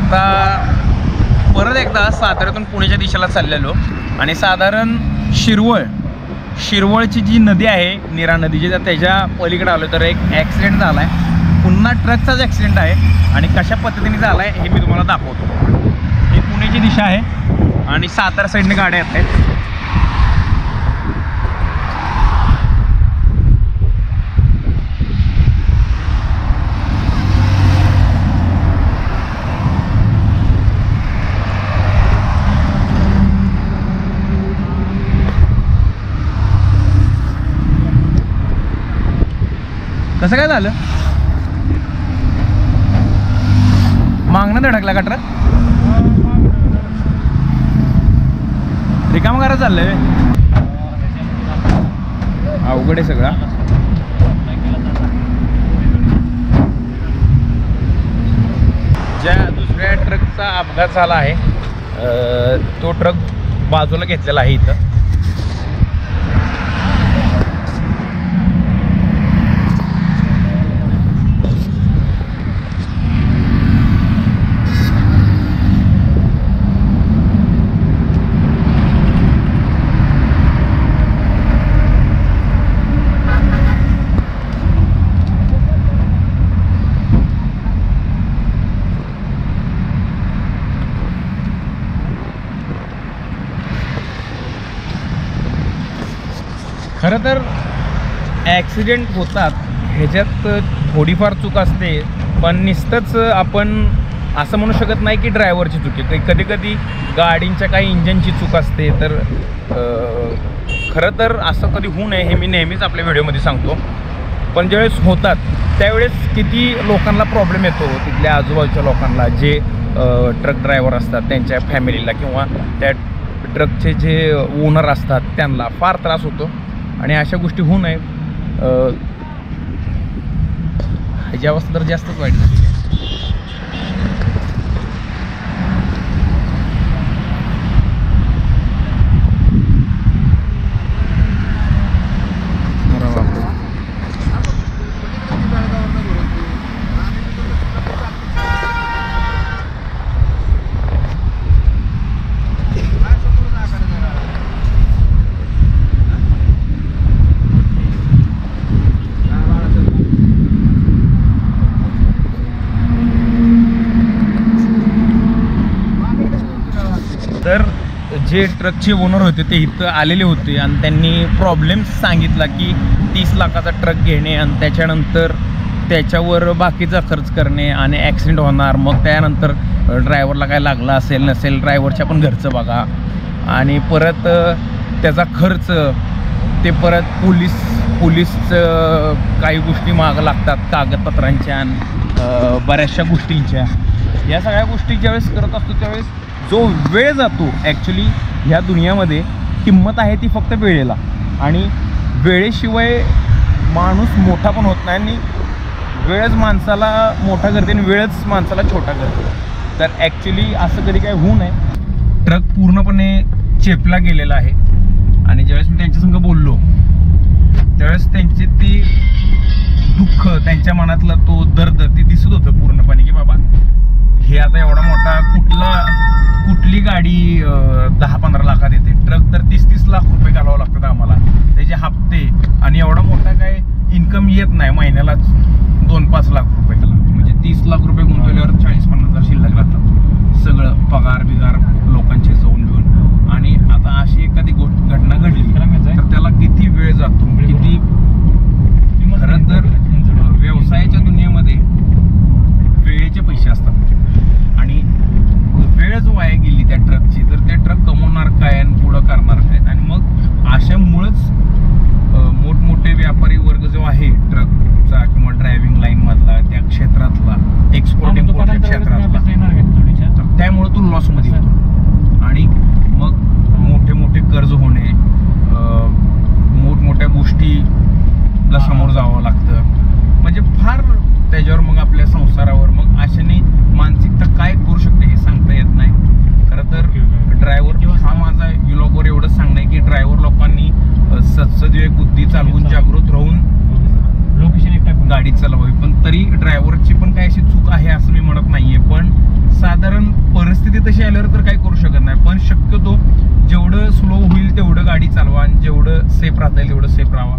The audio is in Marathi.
आता परत एकदा साताऱ्यातून पुण्याच्या दिशेला चाललेलो आणि साधारण शिरवळची जी नदी आहे नीरा नदीची त्याच्या पलीकडे आलो तर एक ॲक्सिडेंट झाला आहे. पुन्हा ट्रकचाच ॲक्सिडेंट आहे आणि कशा पद्धतीने झाला आहे हे मी तुम्हाला दाखवतो. ही पुण्याची दिशा आहे आणि सातारा साईडने गाड्या येत आहेत. कसं काय झालं? मागणं धडकला का ट्रक? रिकाम करायचं चाललंय. अवघड आहे सगळा. ज्या दुसऱ्या ट्रकचा अपघात झाला आहे तो ट्रक बाजूला घेतलेला आहे इथं. खरं तर ॲक्सिडेंट होतात ह्याच्यात थोडीफार चूक असते, पण नुसतंच आपण असं म्हणू शकत नाही की ड्रायव्हरची चूक आहे. कधी कधी गाडींच्या काही इंजनची चूक असते. तर खरं तर असं कधी होऊ नये हे मी नेहमीच आपल्या व्हिडिओमध्ये सांगतो. पण ज्यावेळेस होतात त्यावेळेस किती लोकांना प्रॉब्लेम येतो, तिथल्या आजूबाजूच्या लोकांना, जे ट्रक ड्रायव्हर असतात त्यांच्या फॅमिलीला किंवा त्या ट्रकचे जे ओनर असतात त्यांना फार त्रास होतो. आणि अशा गोष्टी होऊ नये ह्याची अवस्था तर जास्तच वाईट झाली आहे. तर जे ट्रकचे ओनर होते ते इथं आलेले होते आणि त्यांनी प्रॉब्लेम सांगितला की 30 लाखाचा ट्रक घेणे आणि त्याच्यानंतर त्याच्यावर बाकीचा खर्च करणे आणि ॲक्सिडेंट होणार. मग त्यानंतर ड्रायव्हरला काय लागलं असेल नसेल, ड्रायव्हरच्या पण घरचं बघा आणि परत त्याचा खर्च, ते परत पोलीसचं काही गोष्टी मागं लागतात कागदपत्रांच्या आणि बऱ्याचशा गोष्टींच्या. या सगळ्या गोष्टी ज्यावेळेस करत असतो त्यावेळेस जो वेळ जातो, ॲक्च्युली ह्या दुनियामध्ये किंमत आहे ती फक्त वेळेला आणि वेळेशिवाय माणूस मोठा पण होत नाही आणि वेळच माणसाला मोठा करते आणि वेळच माणसाला छोटा करते. तर ॲक्च्युली असं कधी काय होऊ नये. ट्रक पूर्णपणे चेपला गेलेला आहे आणि ज्यावेळेस मी त्यांच्यासंग बोललो त्यावेळेस त्यांचे ते दुःख, त्यांच्या मनातला तो दर्द ते दिसत होतं पूर्णपणे की बाबा हे आता एवढा मोठा कुठली गाडी 10-15 लाखात येते. ट्रक तर 30-30 लाख रुपये घालावं लागतात आम्हाला, त्याचे हप्ते आणि एवढा मोठा काय इन्कम येत नाही महिन्यालाच 2-5 लाख रुपये. म्हणजे 30 लाख रुपये गुंतवल्यावर 40-50 हजार शिल्लक राहतात सगळं पगार बिगार लोकांचे जाऊन घेऊन. आणि आता अशी एखादी घटना घडली तर त्याला किती वेळ जातो, किती. खरं तर व्यवसायाच्या दुनियेमध्ये वेळेचे पैसे असतात आणि वेळ जो वाया गेली त्या ट्रकची तर ते ट्रक कमवणार काय आणि पुढं करणार काय. आणि मग अशामुळंच मोठमोठे व्यापारी वर्ग जो आहे ट्रकचा किंवा ड्रायव्हिंग लाईनमधला त्या क्षेत्रातला एक्सपोर्ट इम्पोर्टच्या क्षेत्रातला, तर त्यामुळं तो लॉसमध्ये येतो आणि मग मोठे मोठे कर्ज होणे, मोठमोठ्या गोष्टीला समोर जावं लागतं. म्हणजे फार त्याच्यावर मग आपल्या संसारावर मग अशाने मानसिकता काय करू शकते हे सांगता येत नाही. खरं तर ड्रायव्हर हा माझा व्लॉगवर एवढंच सांगणं आहे की ड्रायव्हर लोकांनी सद्सद्विवेक बुद्धी चालवून जागृत राहून तशी आल्यावर तर काही करू शकत नाही, पण शक्यतो जेवढं स्लो होईल तेवढं गाडी चालवा आणि जेवढं सेफ राहता येईल तेवढं सेफ राहावा.